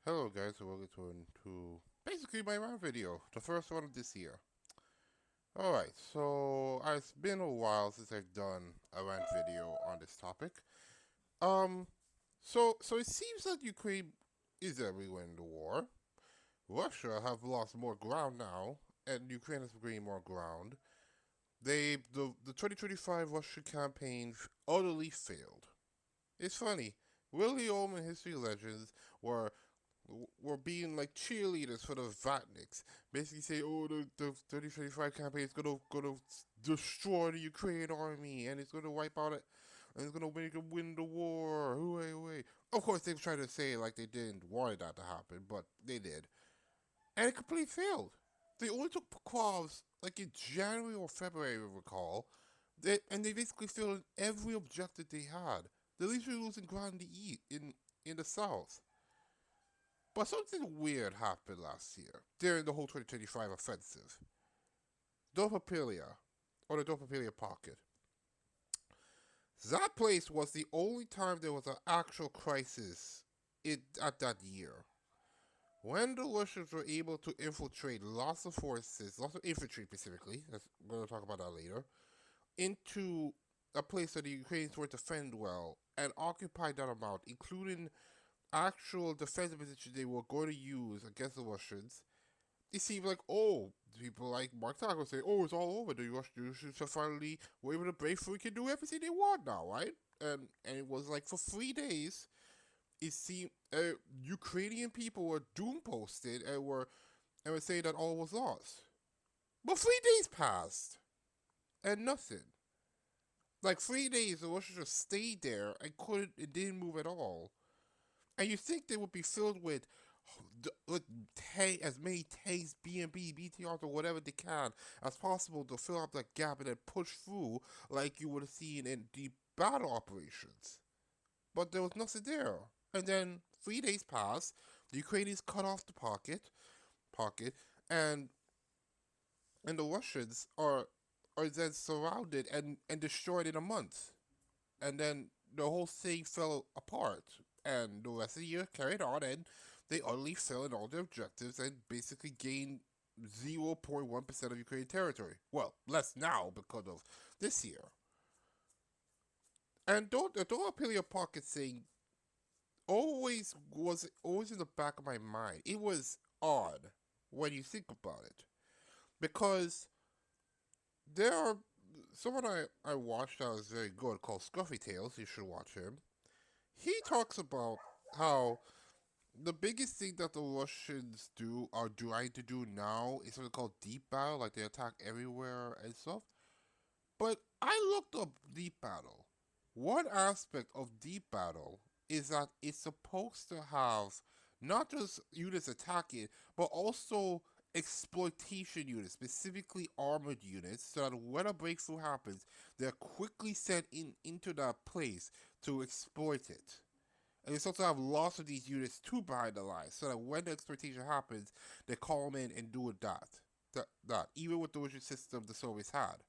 Hello guys, and welcome to basically my Rant video, the first one of this year. Alright, so it's been a while since I've done a Rant video on this topic. Um, so it seems that Ukraine is everywhere in the war. Russia have lost more ground now, and Ukraine has gained more ground. The 2025 Russian campaign utterly failed. It's funny. Willie Oldman history legends were were being like cheerleaders for the Vatniks. Basically say, oh, the 3035 campaign is gonna destroy the Ukraine army and it's gonna wipe out it and it's gonna make them win the war. Hooray, hooray. Of course, they tried to say like they didn't want that to happen, but they did. And it completely failed. They only took Pokrovs like in January or February, I recall. And they basically failed in every objective they had. They literally losing ground in the east, in the south. But something weird happened last year during the whole 2025 offensive. Dopapilia, or the Dopapilia pocket. That place was the only time there was an actual crisis at that year. When the Russians were able to infiltrate lots of forces, lots of infantry specifically, we're going to talk about that later, into a place that the Ukrainians were defend well and occupy that amount, including actual defensive positions they were going to use against the Russians, it seemed like, oh, people like Mark Taco say, oh, it's all over. The Russians have finally were able to break through. We can do everything they want now, right? And it was like for 3 days, it seemed Ukrainian people were doom posted and were saying that all was lost. But 3 days passed and nothing. Like 3 days, the Russians just stayed there and couldn't, it didn't move at all. And you think they would be filled with as many tanks, BMB, BTRs, or whatever they can as possible to fill up that gap and then push through like you would have seen in the battle operations. But there was nothing there. And then 3 days passed, the Ukrainians cut off the pocket, and and the Russians are then surrounded and destroyed in a month. And then the whole thing fell apart. And the rest of the year carried on, and they utterly failed in all their objectives and basically gained 0.1% of Ukrainian territory. Well, less now because of this year. And don't appeal your pocket thing always in the back of my mind. It was odd when you think about it. Because there are someone I watched that was very good called Scruffy Tales, you should watch him. He talks about how the biggest thing that the Russians are trying to do now is something called deep battle, like they attack everywhere and stuff. But I looked up deep battle. One aspect of deep battle is that it's supposed to have not just units attacking, but also exploitation units, specifically armored units, so that when a breakthrough happens, they're quickly sent into that place to exploit it. And they also have lots of these units too behind the lines, so that when the exploitation happens, they call them in and do that. Even with the Russian system the Soviets had.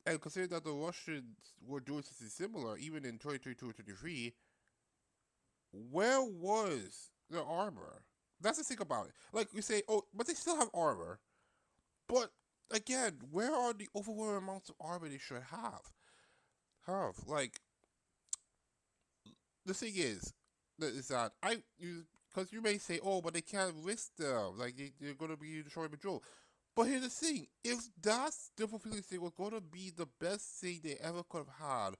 And considering that the Russians were doing something similar, even in 2022 and 23, where was the armor? That's the thing about it. Like, you say, oh, but they still have armor. But, again, where are the overwhelming amounts of armor they should Like, the thing is that because you may say, oh, but they can't risk them, like they're going to be destroying patrol. But here's the thing: if that difficulty thing was going to be the best thing they ever could have had,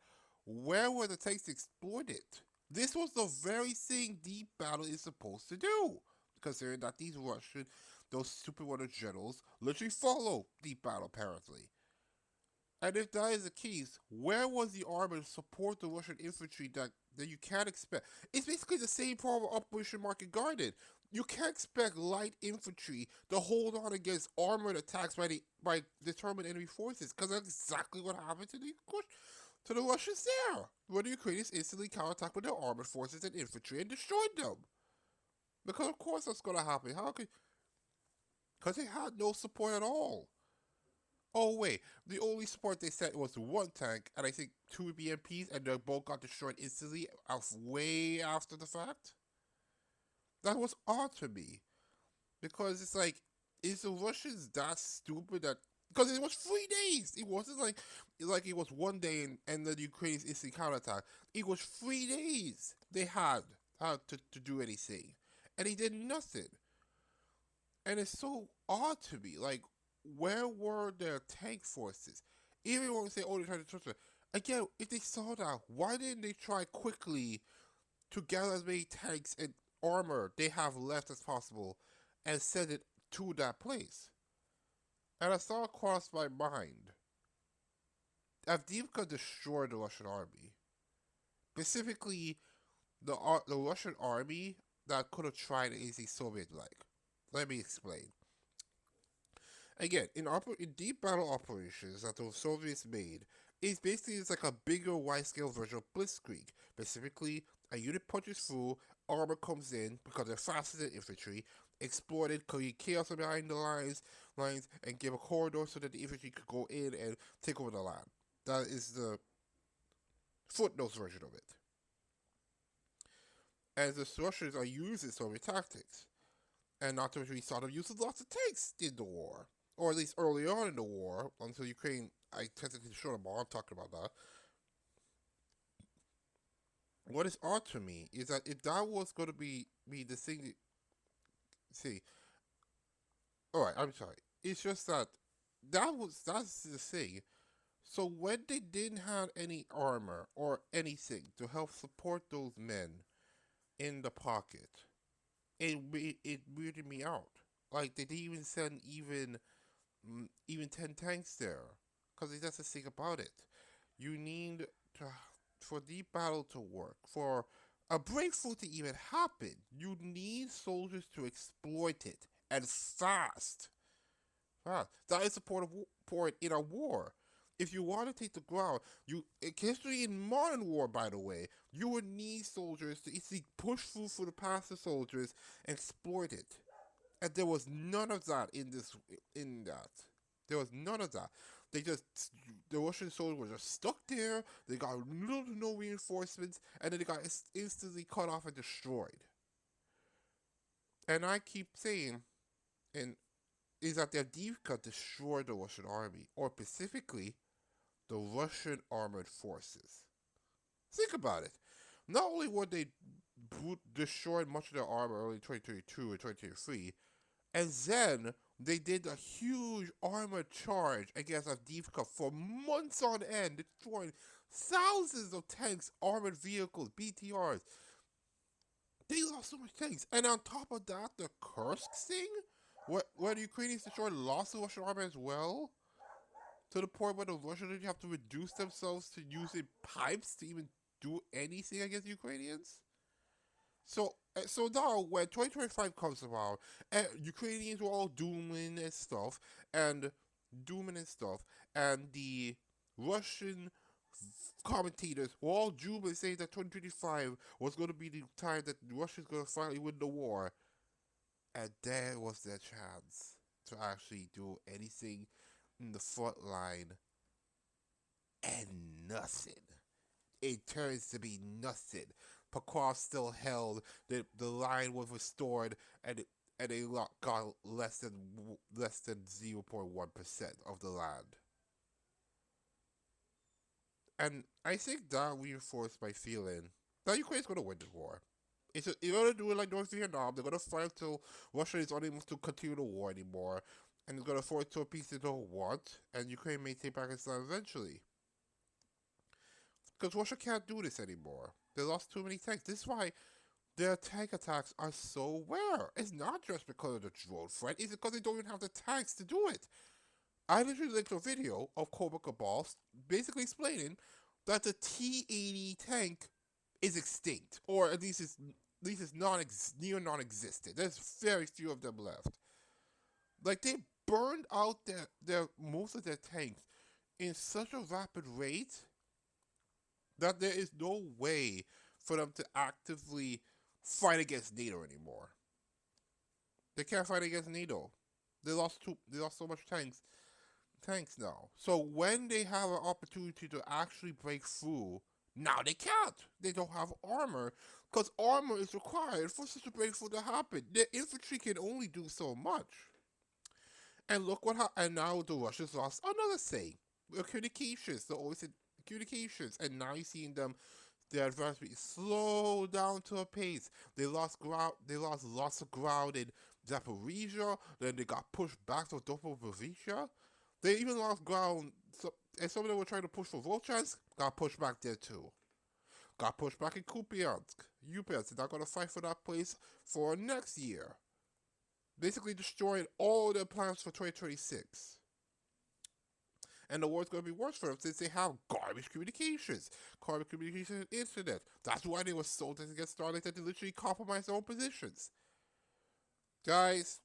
where were the tanks to exploit it? This was the very thing deep battle is supposed to do, considering that those stupid water generals, literally follow deep battle apparently. And if that is the case, where was the armor to support the Russian infantry that you can't expect? It's basically the same problem of Operation Market Garden. You can't expect light infantry to hold on against armored attacks by determined enemy forces, because that's exactly what happened to the Russians there, where the Ukrainians instantly counterattacked with their armored forces and infantry and destroyed them. Because of course that's going to happen. How could? Because they had no support at all. Oh wait, the only support they sent was one tank and I think two BMPs, and they both got destroyed instantly, way after the fact. That was odd to me because it's like, is the Russians that stupid that? Because it was 3 days. It wasn't like it was one day and the Ukrainians instant counterattack. It was 3 days they had to do anything, and he did nothing. And it's so odd to me. Like, where were their tank forces? Even when we say, oh, they tried to trust it. Again, if they saw that, why didn't they try quickly to gather as many tanks and armor they have left as possible and send it to that place? And I saw it cross my mind. Avdiika destroyed the Russian army. Specifically, the Russian army that could have tried anything Soviet like. Let me explain. Again, in deep battle operations that the Soviets made, it's like a bigger wide scale version of Blitzkrieg. Specifically, a unit punches through, armor comes in because they're faster than infantry, exploited, create chaos behind the lines, and give a corridor so that the infantry could go in and take over the land. That is the footnotes version of it. And the Russians are using Soviet tactics. And not to mention, we saw them using lots of tanks in the war, or at least early on in the war, until Ukraine, I technically destroyed them all. I'm talking about that. What is odd to me is that if that was going to be the thing, see, all right, I'm sorry. It's just that that's the thing. So when they didn't have any armor or anything to help support those men in the pocket, it weirded me out. Like they didn't even send even 10 tanks there, because that's the thing about it. You need to for deep battle to work, for a breakthrough to even happen. You need soldiers to exploit it and fast. That is the point in a war. If you want to take the ground, history in modern war, by the way, you would need soldiers to easily push through for the passive soldiers and exploit it. And there was none of that in that. There was none of that. They just the Russian soldiers were just stuck there. They got little to no reinforcements, and then they got instantly cut off and destroyed. And I keep saying, and is that the Avdiika destroyed the Russian army, or specifically the Russian armored forces. Think about it. Not only were they destroyed much of their armor early 2022 and 2023, and then they did a huge armored charge against Avdiivka for months on end, destroying thousands of tanks, armored vehicles, BTRs. They lost so much tanks. And on top of that, the Kursk thing, where the Ukrainians destroyed lots of Russian armor as well, to the point where the Russians have to reduce themselves to using pipes to even do anything against Ukrainians. So now when 2025 comes around, and Ukrainians were all and dooming and stuff, and the Russian commentators were all jubilant, saying that 2025 was going to be the time that the Russians going to finally win the war, and there was their chance to actually do anything in the front line, and nothing. It turns to be nothing. Petrov still held. The line was restored, and they got less than 0.1% of the land. And I think that reinforced my feeling that Ukraine's going to win the war. You're going to do it like North Vietnam. They're going to fight until Russia is unable to continue the war anymore, and it's going to force to a peace they don't want, and Ukraine may take Pakistan eventually. Because Russia can't do this anymore. They lost too many tanks. This is why their tank attacks are so rare. It's not just because of the drone threat, it's because they don't even have the tanks to do it. I literally linked a video of Cobra Cabal basically explaining that the T-80 tank is extinct, or at least it's near non-existent. There's very few of them left. Like they burned out their most of their tanks in such a rapid rate that there is no way for them to actively fight against NATO anymore. They can't fight against NATO. They lost so much tanks now. So when they have an opportunity to actually break through, now they can't. They don't have armor Because armor is required for such a breakthrough to happen. The infantry can only do so much. And look what happened. And now the Russians lost another thing. The communications. They always said communications. And now you're seeing them, their advancement slow down to a pace. They lost ground. They lost lots of ground in Zaporizhia. Then they got pushed back to Zaporizhia. They even lost ground. So, and some of them were trying to push for Volchansk. Got pushed back there too. Got pushed back in Kupiansk. Kupiansk is not going to fight for that place for next year. Basically destroying all their plans for 2026. And the war's going to be worse for them since they have garbage communications. Garbage communications and internet. That's why they were so to get started that they literally compromised their own positions. Guys,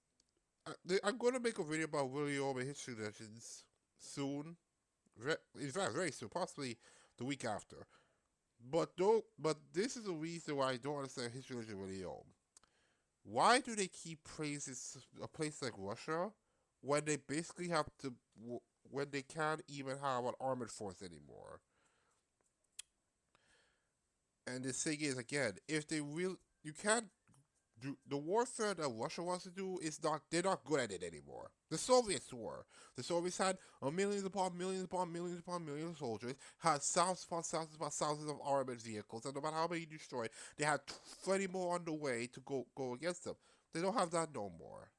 I'm going to make a video about William and history legends soon. In fact, very soon, possibly the week after. But this is the reason why I don't understand history legend William. Why do they keep praising a place like Russia when they basically have to, when they can't even have an armored force anymore? And the thing is, again, if they will, you can't do the warfare that Russia wants to do is not. They're not good at it anymore. The Soviets were. The Soviets had millions upon millions upon millions upon millions of soldiers, had thousands upon thousands upon thousands of armored vehicles, and no matter how many you destroyed, they had 20 more on the way to go against them. They don't have that no more.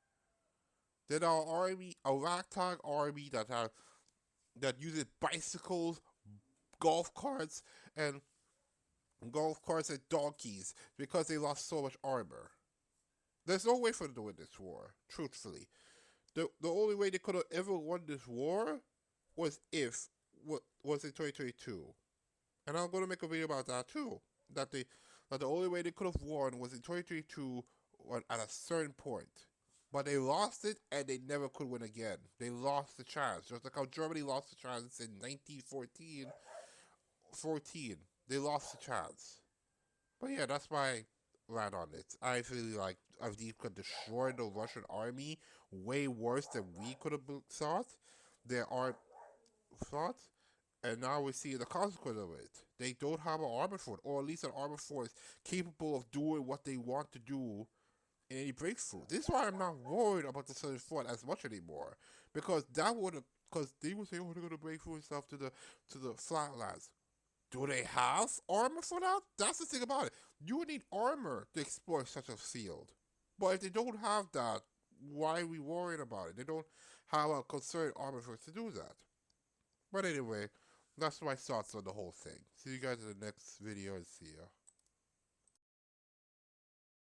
They're now army, a ragtag army that uses bicycles, golf carts, and donkeys because they lost so much armor. There's no way for them to win this war, truthfully. The only way they could have ever won this war was was in 2022. And I'm gonna make a video about that too. That the only way they could have won was in 2022 at a certain point. But they lost it and they never could win again. They lost the chance. Just like how Germany lost the chance in 1914. They lost the chance. But yeah, that's my rant on it. I feel like Avdiika destroyed the Russian army way worse than we could have thought. There are thought, and now we see the consequence of it. They don't have an armored force, or at least an armored force capable of doing what they want to do in any breakthrough. This is why I'm not worried about the Southern Front as much anymore, because that would have, because they would say, oh, they're gonna break through and stuff to the flatlands. Do they have armor for that? That's the thing about it. You would need armor to explore such a field. But if they don't have that, why are we worried about it? They don't have a concerted armor force to do that. But anyway, that's my thoughts on the whole thing. See you guys in the next video and see ya.